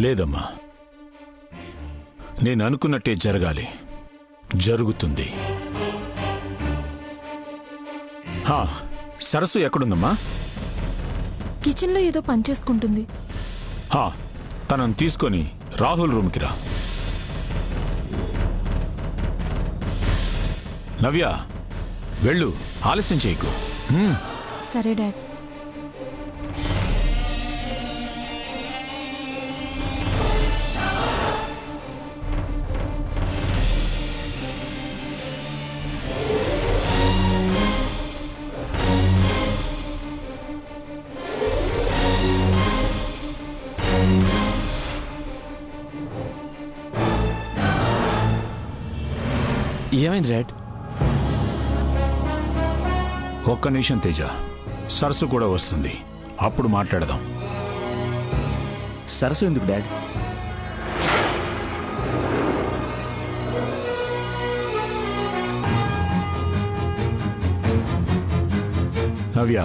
లేదమ్మా, నేను అనుకున్నట్టే జరగాలి, జరుగుతుంది. సరస్సు ఎక్కడుందమ్మా? కిచెన్లో ఏదో పనిచేసుకుంటుంది. తనను తీసుకొని రాహుల్ రూమ్కి రా. నవ్య, వెళ్ళు, ఆలస్యం చేయకు. సరే డాడ్. ఏమైంది డాడ్? ఒక్క నిమిషం తేజ, సరస్సు కూడా వస్తుంది, అప్పుడు మాట్లాడదాం. సరస్సు ఎందుకు డాడ్? నవ్య,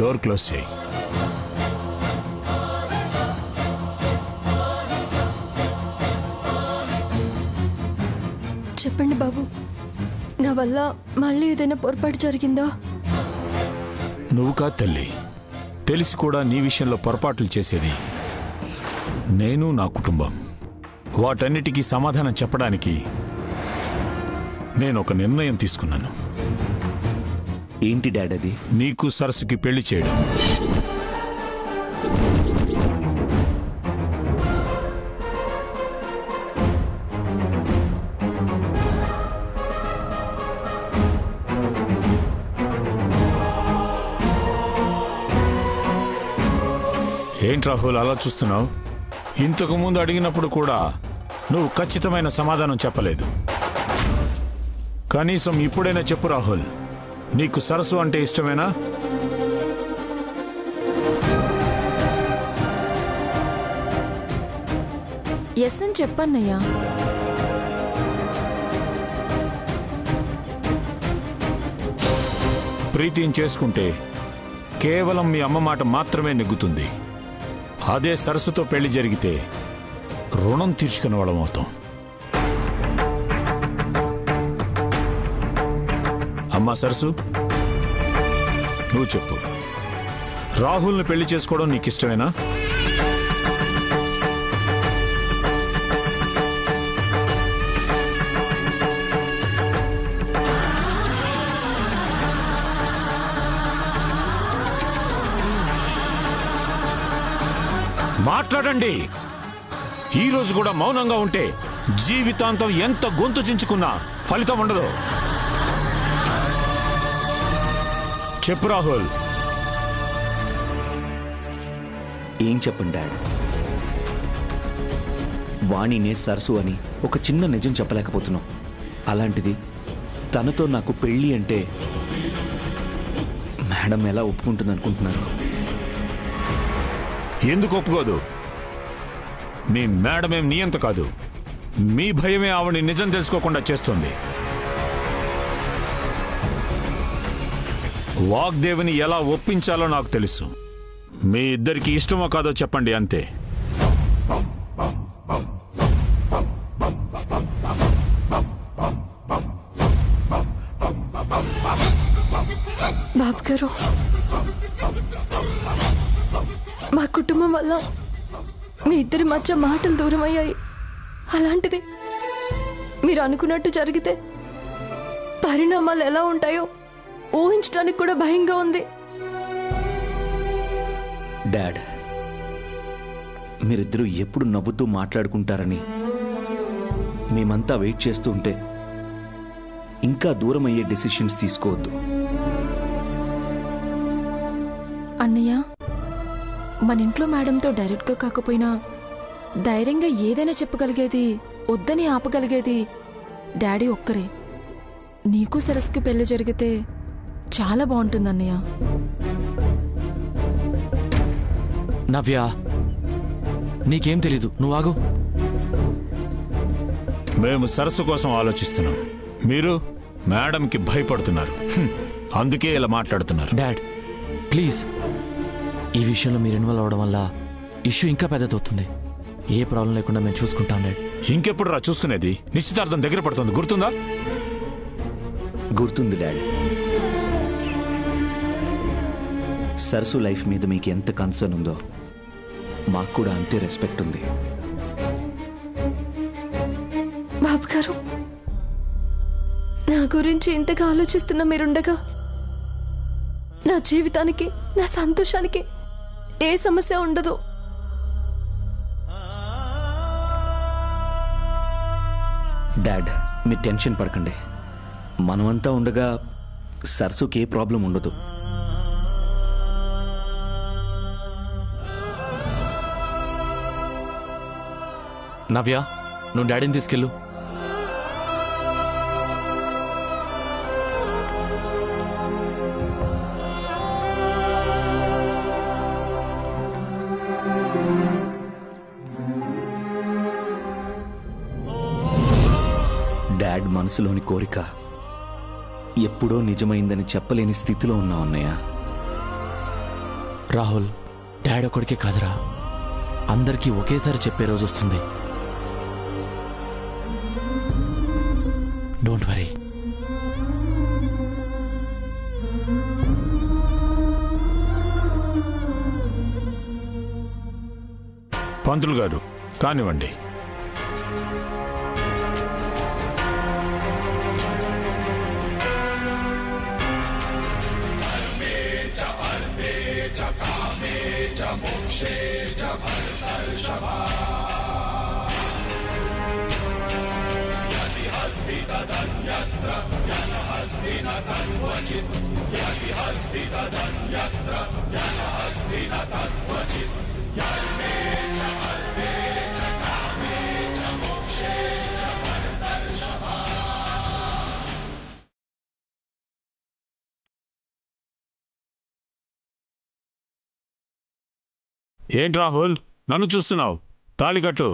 డోర్ క్లోజ్ చేయి. చెప్పండి బాబు, నా వల్ల మళ్ళీ ఏదైనా పొరపాటు జరిగిందా? నువ్వు కాదు తల్లి, తెలిసి కూడా నీ విషయంలో పొరపాట్లు చేసేది నేను, నా కుటుంబం. వాటన్నిటికీ సమాధానం చెప్పడానికి నేను ఒక నిర్ణయం తీసుకున్నాను. ఏంటి డాడ్ అది? నీకు సరస్సుకి పెళ్లి చేయడం. ఏంటి రాహుల్ అలా చూస్తున్నావు? ఇంతకు ముందు అడిగినప్పుడు కూడా నువ్వు ఖచ్చితమైన సమాధానం చెప్పలేదు. కనీసం ఇప్పుడైనా చెప్పు రాహుల్, నీకు సరస్సు అంటే ఇష్టమేనా? ఎస్ అని చెప్పన్నయ్యా. ప్రీతిని చేసుకుంటే కేవలం మీ అమ్మ మాట మాత్రమే నెగ్గుతుంది. అదే సరస్సుతో పెళ్లి జరిగితే రుణం తీర్చుకునే వాళ్ళం అవుతాం. అమ్మా సరస్సు, నువ్వు చెప్పు, రాహుల్ని పెళ్లి చేసుకోవడం నీకు ఇష్టమేనా? మాట్లాడండి. ఈరోజు కూడా మౌనంగా ఉంటే జీవితాంతం ఎంత గొంతు చించుకున్నా ఫలితం ఉండదు. చెప్పు రాహుల్. ఏం చెప్పండి డాడ్? వాణినే సరస్సు అని ఒక చిన్న నిజం చెప్పలేకపోతున్నాం. అలాంటిది తనతో నాకు పెళ్ళి అంటే మేడం ఎలా ఒప్పుకుంటుంది అనుకుంటున్నారు? ఎందుకు ఒప్పుకోదు? మీ మేడమేం నియంత కాదు, మీ భయమే ఆవిడ్ని నిజం తెలుసుకోకుండా చేస్తుంది. వాగ్దేవిని ఎలా ఒప్పించాలో నాకు తెలుసు. మీ ఇద్దరికి ఇష్టమో కాదో చెప్పండి, అంతే. బాబు గారు, మా కుటుంబం వల్ల మీ ఇద్దరి మధ్య మాటలు దూరం అయ్యాయి. అలాంటిది మీరు అనుకున్నట్టు జరిగితే పరిణామాలు ఎలా ఉంటాయో ఊహించడానికి కూడా భయంగా ఉంది. డాడ్, మీరిద్దరూ ఎప్పుడు నవ్వుతూ మాట్లాడుకుంటారని మేమంతా వెయిట్ చేస్తూ ఉంటే ఇంకా దూరం అయ్యే డెసిషన్స్ తీసుకోవద్దు. అన్నయ్య, మన ఇంట్లో మేడంతో డైరెక్ట్గా కాకపోయినా ధైర్యంగా ఏదైనా చెప్పగలిగేది, వద్దని ఆపగలిగేది డాడీ ఒక్కరే. నీకు సరస్సుకి పెళ్లి జరిగితే చాలా బాగుంటుంది అన్నయ్య. నవ్య, నీకేం తెలీదు, నువ్వు ఆగు. మేము సరస్సు కోసం ఆలోచిస్తున్నాం, మీరు మేడంకి భయపడుతున్నారు. అందుకే ఇలా మాట్లాడుతున్నారు. డాడ్ ప్లీజ్, ఈ విషయంలో మీరు ఇన్వాల్వ్ అవడం వల్ల ఇష్యూ ఇంకా పెద్దదవుతుంది. ఏ ప్రాబ్లం లేకుండా మేము చూసుకుంటాం డాడ్. ఇంకెప్పుడు రా చూసుకునేది? నిశ్చితార్థం దగ్గర పడుతుంది, గుర్తుందా? గుర్తుంది డాడ్. సరసు లైఫ్ మీద మీకు ఎంత కన్సర్న్ ఉందో మాకు కూడా అంతే రెస్పెక్ట్ ఉంది. బాబు గారు, నా గురించి ఇంతగా ఆలోచిస్తున్న మీరుండగా నా జీవితానికి, నా సంతోషానికి ఏ సమస్య ఉండదు. డాడ్, మీరు టెన్షన్ పడకండి. మనమంతా ఉండగా సరసుకి ఏ ప్రాబ్లం ఉండదు. నవ్య, నువ్వు డాడీని తీసుకెళ్ళు. డాడ్ మనసులోని కోరిక ఎప్పుడో నిజమైందని చెప్పలేని స్థితిలో ఉన్నాం అన్నయ్య. రాహుల్, డాడ్ ఒక్కడికే కాదురా, అందరికీ ఒకేసారి చెప్పే రోజు వస్తుంది. Don't worry. పంతులు గారు కానివ్వండి. ఏంటి రాహుల్, నన్ను చూస్తున్నావు? తాళి కట్టు.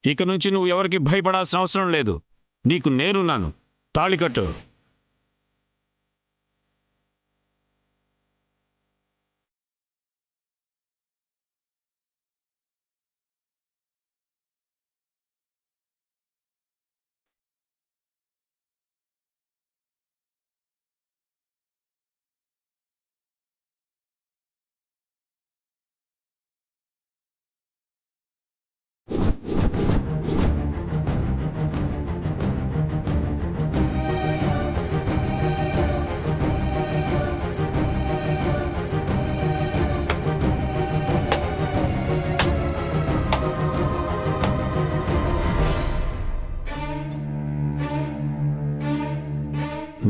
ఇక నుంచి నువ్వు ఎవరికి భయపడాల్సిన అవసరం లేదు. నీకు నేనున్నాను. తాళి కట్టు.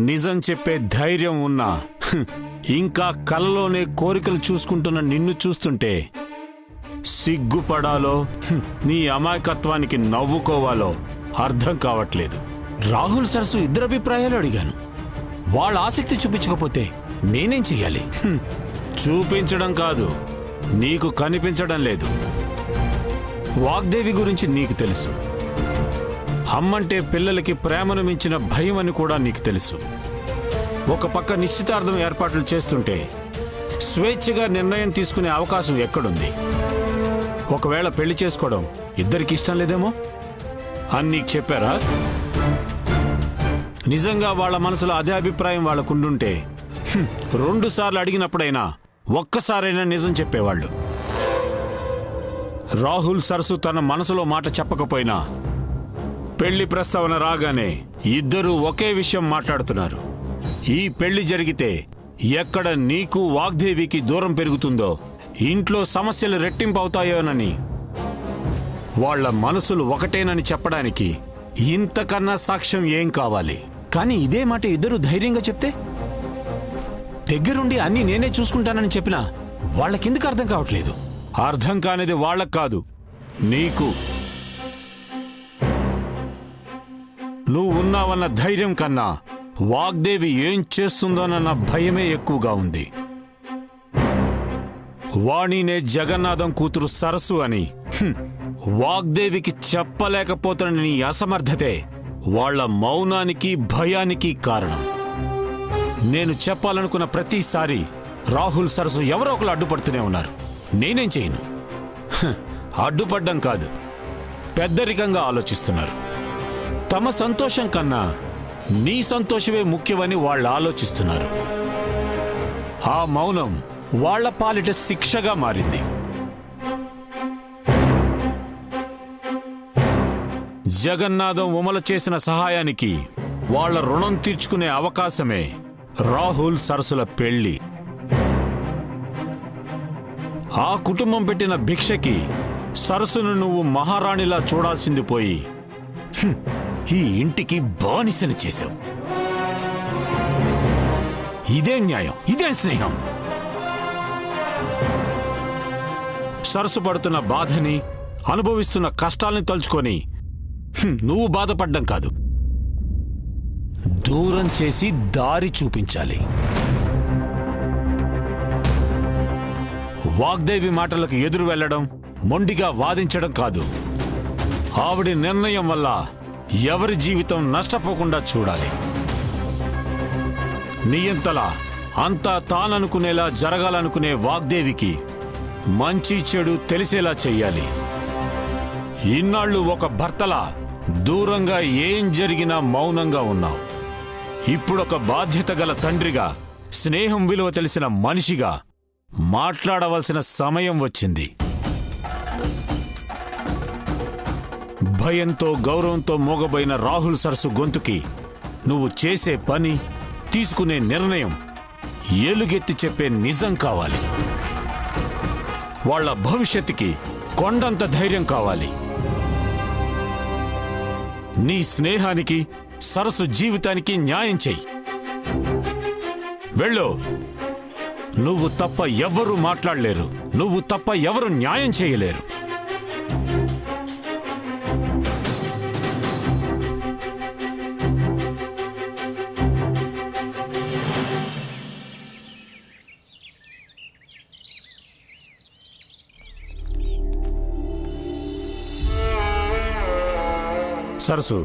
నిజం చెప్పే ధైర్యం ఉన్నా ఇంకా కలలోనే కోరికలు చూసుకుంటున్న నిన్ను చూస్తుంటే సిగ్గుపడాలో నీ అమాయకత్వానికి నవ్వుకోవాలో అర్థం కావట్లేదు. రాహుల్ సరసు ఇద్దరు అభిప్రాయాలు అడిగాను. వాళ్ళ ఆసక్తి చూపించకపోతే నేనేం చెయ్యాలి? చూపించడం కాదు, నీకు కనిపించడం లేదు. వాగ్దేవి గురించి నీకు తెలుసు. అమ్మంటే పిల్లలకి ప్రేమను మించిన భయం అని కూడా నీకు తెలుసు. ఒక పక్క నిశ్చితార్థం ఏర్పాట్లు చేస్తుంటే స్వేచ్ఛగా నిర్ణయం తీసుకునే అవకాశం ఎక్కడుంది? ఒకవేళ పెళ్లి చేసుకోవడం ఇద్దరికి ఇష్టం లేదేమో అని నీకు చెప్పారా? నిజంగా వాళ్ళ మనసులో అదే అభిప్రాయం వాళ్ళకుండుంటే 2 సార్లు అడిగినప్పుడైనా ఒక్కసారైనా నిజం చెప్పేవాళ్ళు. రాహుల్ సరసు తన మనసులో మాట చెప్పకపోయినా పెళ్లి ప్రస్తావన రాగానే ఇద్దరూ ఒకే విషయం మాట్లాడుతున్నారు. ఈ పెళ్లి జరిగితే ఎక్కడ నీకు వాగ్దేవికి దూరం పెరుగుతుందో, ఇంట్లో సమస్యలు రెట్టింపు అవుతాయోనని. వాళ్ల మనసులు ఒకటేనని చెప్పడానికి ఇంతకన్నా సాక్ష్యం ఏం కావాలి? కానీ ఇదే మాట ఇద్దరు ధైర్యంగా చెప్తే, దగ్గరుండి అన్నీ నేనే చూసుకుంటానని చెప్పినా వాళ్ళకెందుకు అర్థం కావట్లేదు? అర్థం కానిది వాళ్ళకు కాదు, నీకు. నువ్వు ఉన్నావన్న ధైర్యం కన్నా వాగ్దేవి ఏం చేస్తుందోనన్న భయమే ఎక్కువగా ఉంది. వాణినే జగన్నాథం కూతురు సరసు అని వాగ్దేవికి చెప్పలేకపోతున్న నీ అసమర్థతే వాళ్ళ మౌనానికి భయానికి కారణం. నేను చెప్పాలనుకున్న ప్రతిసారి రాహుల్ సరస్సు ఎవరో ఒకరు అడ్డుపడుతూనే ఉన్నారు. నేనేం చేయను? అడ్డుపడ్డం కాదు, పెద్దరికంగా ఆలోచిస్తున్నారు. తమ సంతోషం కన్నా నీ సంతోషమే ముఖ్యమని వాళ్ళు ఆలోచిస్తున్నారు. ఆ మౌనం వాళ్ల పాలిట శిక్షగా మారింది. జగన్నాథం ఉమల చేసిన సహాయానికి వాళ్ల రుణం తీర్చుకునే అవకాశమే రాహుల్ సరస్సుల పెళ్లి. ఆ కుటుంబం పెట్టిన భిక్షకి సరస్సును నువ్వు మహారాణిలా చూడాల్సింది పోయి ఈ ఇంటికి బానిసని చేశావు. ఇదే న్యాయం, ఇదే స్నేహం. సరస్సు పడుతున్న బాధని, అనుభవిస్తున్న కష్టాల్ని తలుచుకొని నువ్వు బాధపడ్డం కాదు, దూరం చేసి దారి చూపించాలి. వాగ్దేవి మాటలకు ఎదురు వెళ్లడం, మొండిగా వాదించడం కాదు. ఆవిడ నిర్ణయం వల్ల ఎవరి జీవితం నష్టపోకుండా చూడాలి. నియంతలా అంతా తాననుకునేలా జరగాలనుకునే వాగ్దేవికి మంచి చెడు తెలిసేలా చెయ్యాలి. ఇన్నాళ్ళు ఒక భర్తలా దూరంగా ఏం జరిగినా మౌనంగా ఉన్నావు. ఇప్పుడొక బాధ్యత గల తండ్రిగా, స్నేహం విలువ తెలిసిన మనిషిగా మాట్లాడవలసిన సమయం వచ్చింది. భయంతో గౌరవంతో మోగబోయిన రాహుల్ సరస్సు గొంతుకి నువ్వు చేసే పని, తీసుకునే నిర్ణయం ఏలుగెత్తి చెప్పే నిజం కావాలి. వాళ్ళ భవిష్యత్తుకి కొండంత ధైర్యం కావాలి. నీ స్నేహానికి, సరస్సు జీవితానికి న్యాయం చెయ్యి. వెళ్ళు. నువ్వు తప్ప ఎవ్వరూ మాట్లాడలేరు, నువ్వు తప్ప ఎవరు న్యాయం చేయలేరు. సరస్సు,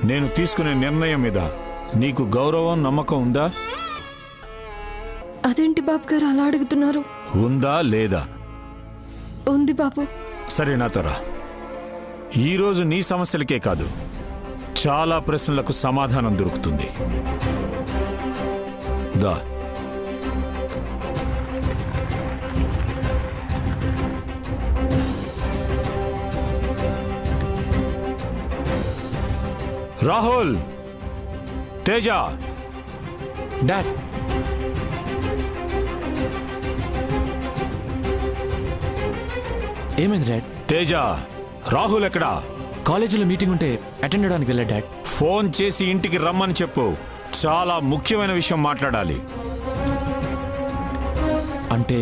నేను తీసుకునే నిర్ణయం మీద నీకు గౌరవం, నమ్మకం ఉందా? అదేంటి బాబు గారు అలా అడుగుతున్నారు? ఉందా లేదా? ఉంది బాబు. సరే, నాతో రా. ఈరోజు నీ సమస్యలకే కాదు, చాలా ప్రశ్నలకు సమాధానం దొరుకుతుంది. దా. రాహుల్, తేజ. డాడ్, ఏమైంది డాడ్? తేజ, రాహుల్ ఎక్కడా? కాలేజీలో మీటింగ్ ఉంటే అటెండ్ అవడానికి వెళ్ళా డాడ్. ఫోన్ చేసి ఇంటికి రమ్మని చెప్పు, చాలా ముఖ్యమైన విషయం మాట్లాడాలి. అంటే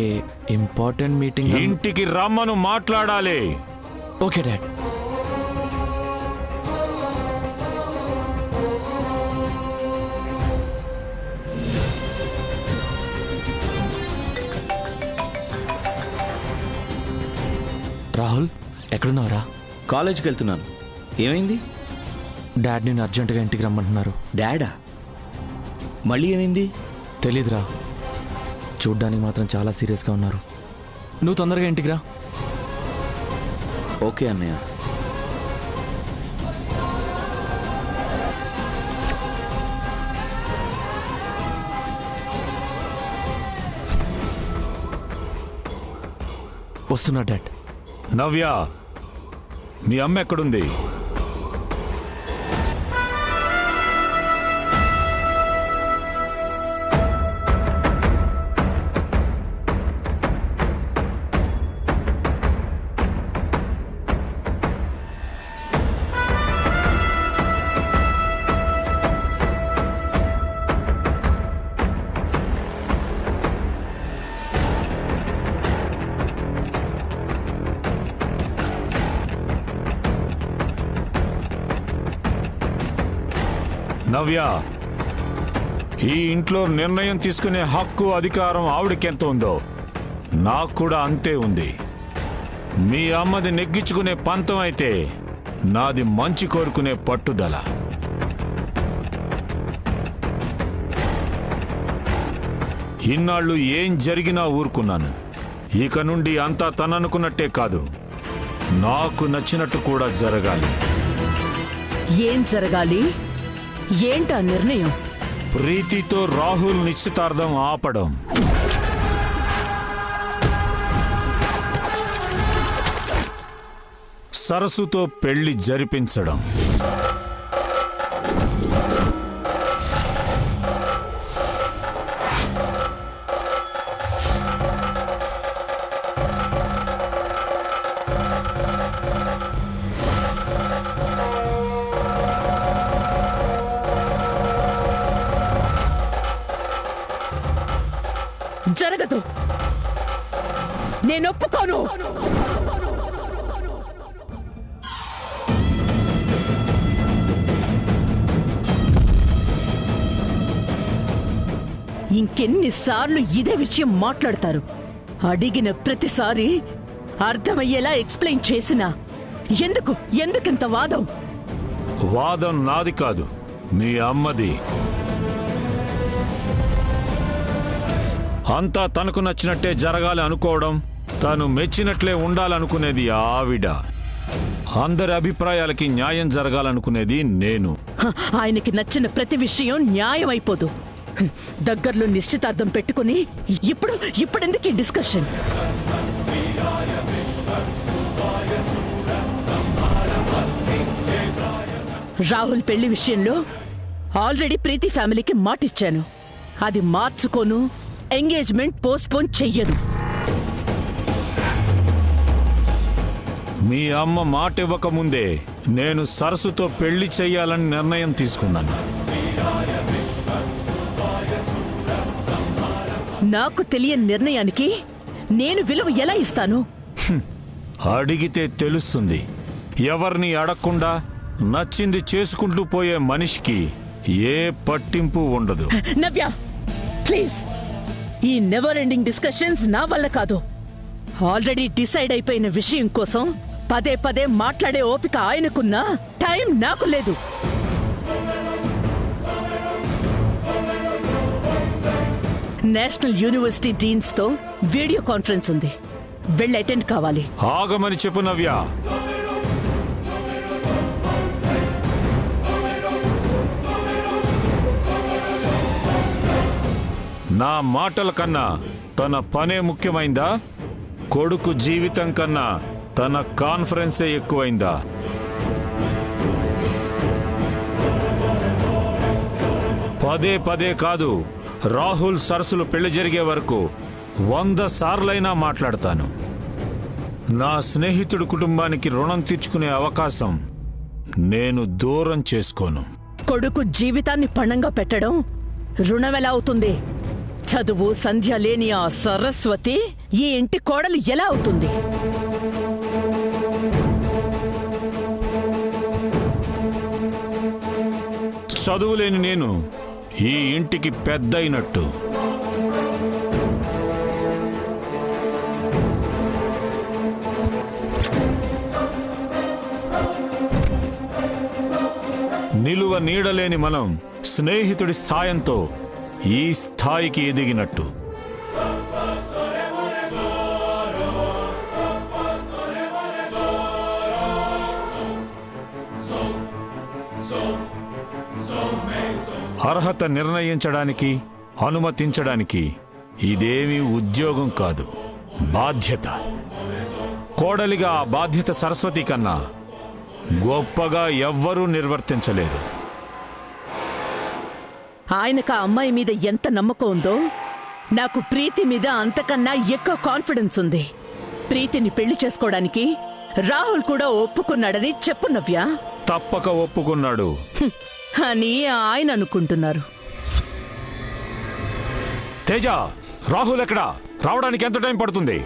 ఇంపార్టెంట్ మీటింగ్. ఇంటికి రమ్మను, మాట్లాడాలి. Okay dad. రాహుల్, ఎక్కడున్నావురా? కాలేజ్కి వెళ్తున్నాను. ఏమైంది? డాడ్ నేను అర్జెంటుగా ఇంటికి రమ్మంటున్నారు. డాడా? మళ్ళీ ఏమైంది? తెలీదురా, చూడ్డానికి మాత్రం చాలా సీరియస్గా ఉన్నారు. నువ్వు తొందరగా ఇంటికి రా. ఓకే అన్నయ్య. వస్తున్నా డాడ్. నవ్య, మీ అమ్మ ఎక్కడుంది? నవ్య, ఈ ఇంట్లో నిర్ణయం తీసుకునే హక్కు, అధికారం ఆవిడకెంత ఉందో నాకు కూడా అంతే ఉంది. మీ అమ్మది నెగ్గించుకునే పంతం అయితే నాది మంచి కోరుకునే పట్టుదల. ఇన్నాళ్ళు ఏం జరిగినా ఊరుకున్నాను. ఇక నుండి అంతా తననుకున్నట్టే కాదు, నాకు నచ్చినట్టు కూడా జరగాలి. ఏం జరగాలి? ఏంటా నిర్ణయం? ప్రీతితో రాహుల్ నిశ్చితార్థం ఆపడం. సరస్సుతో పెళ్లి జరిపించడం. జరగదు. నేను ఒప్పుకోను. ఇంకెన్నిసార్లు ఇదే విషయం మాట్లాడతారు? అడిగిన ప్రతిసారి అర్థమయ్యేలా ఎక్స్ప్లెయిన్ చేసినా ఎందుకింత వాదం? వాదం నాది కాదు, మీ అమ్మది. అంతా తనకు నచ్చినట్టే జరగాలి అనుకోవడం, తను మెచ్చినట్లే ఉండాలనుకునేది ఆవిడ. అందరి అభిప్రాయాలకి న్యాయం జరగాలనుకునేది నేను. ఆయనకి నచ్చిన ప్రతి విషయం న్యాయం అయిపోదు. దగ్గరలో నిశ్చితార్థం పెట్టుకుని ఇప్పుడెందుకు ఈ డిస్కషన్? రాహుల్ పెళ్లి విషయంలో ఆల్రెడీ ప్రీతి ఫ్యామిలీకి మాటిచ్చాను. అది మార్చుకోను, ఎంగేజ్మెంట్ పోస్ట్పోన్ చెయ్యను. మీ అమ్మ మాట ఇవ్వకముందే నేను సరస్సుతో పెళ్లి చెయ్యాలని నిర్ణయం తీసుకున్నాను. నాకు తెలియని నిర్ణయానికి నేను విలువ ఎలా ఇస్తాను? అడిగితే తెలుస్తుంది. ఎవరిని అడగకుండా నచ్చింది చేసుకుంటూ పోయే మనిషికి ఏ పట్టింపు ఉండదు. నవ్య, ప్లీజ్, ఈ నెవర్ ఎండింగ్ డిస్కషన్స్ నా వల్ల కాదు. ఆల్రెడీ డిసైడ్ అయిపోయిన విషయం కోసం పదే పదే మాట్లాడే ఓపిక ఆయనకున్నా టైం నాకు లేదు. నేషనల్ యూనివర్సిటీ డీన్స్ తో వీడియో కాన్ఫరెన్స్ ఉంది, వెళ్ళి అటెండ్ కావాలి. ఆగమని చెప్పు నవ్య. నా మాటల కన్నా తన పనే ముఖ్యమైందా? కొడుకు జీవితం కన్నా తన కాన్ఫరెన్సే ఎక్కువైందా? పదే పదే కాదు, రాహుల్ సరస్సులు పెళ్లి జరిగే వరకు 100 సార్లైనా మాట్లాడతాను. నా స్నేహితుడి కుటుంబానికి రుణం తీర్చుకునే అవకాశం నేను దూరం చేసుకోను. కొడుకు జీవితాన్ని పణంగా పెట్టడం రుణం ఎలా అవుతుంది? చదువు సంధ్య లేని ఆ సరస్వతి ఈ ఇంటి కోడలు ఎలా అవుతుంది? చదువులేని నేను ఈ ఇంటికి పెద్దయినట్టు. నిలువ నీడలేని మనం స్నేహితుడి సాయంతో ఈ స్థాయికి ఎదిగినట్టు. అర్హత నిర్ణయించడానికి, అనుమతించడానికి ఇదేమీ ఉద్యోగం కాదు, బాధ్యత. కోడలిగా ఆ బాధ్యత సరస్వతి కన్నా గొప్పగా ఎవ్వరూ నిర్వర్తించలేరు. ఆయనకు ఆ అమ్మాయి మీద ఎంత నమ్మకం ఉందో నాకు ప్రీతి మీద అంతకన్నా ఎక్కువ కాన్ఫిడెన్స్ ఉంది. ప్రీతిని పెళ్లి చేసుకోవడానికి రాహుల్ కూడా ఒప్పుకున్నాడని చెప్పు నవ్య. తప్పక ఒప్పుకున్నాడు అని ఆయన అనుకుంటున్నారు. తేజ, రాహుల్ ఎక్కడా? రావడానికి ఎంత టైం పడుతుంది?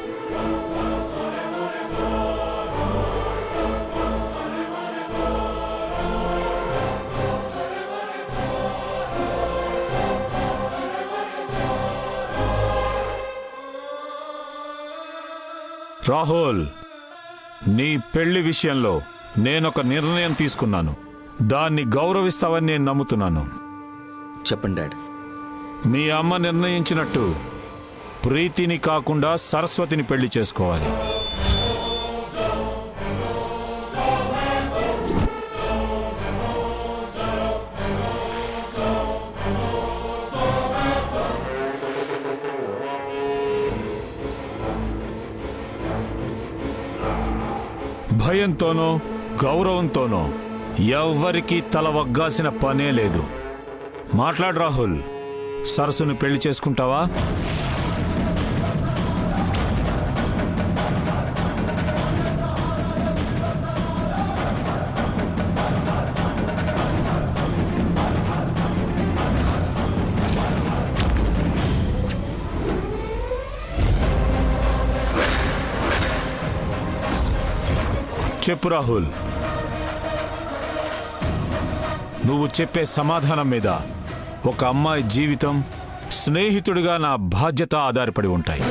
రాహుల్, నీ పెళ్లి విషయంలో నేనొక నిర్ణయం తీసుకున్నాను. దాన్ని గౌరవిస్తావని నేను నమ్ముతున్నాను. చెప్పండి డాడ్. మీ అమ్మ నిర్ణయించినట్టు ప్రీతిని కాకుండా సరస్వతిని పెళ్లి చేసుకోవాలి. భయంతోనో గౌరవంతోనో ఎవ్వరికీ తల వగ్గాల్సిన పనే లేదు. మాట్లాడు రాహుల్, సరస్సును పెళ్లి చేసుకుంటావా? చెప్పు రాహుల్, నువ్వు చెప్పే సమాధానం మీద ఒక అమ్మాయి జీవితం, స్నేహితుడిగా నా బాధ్యత ఆధారపడి ఉంటాయి.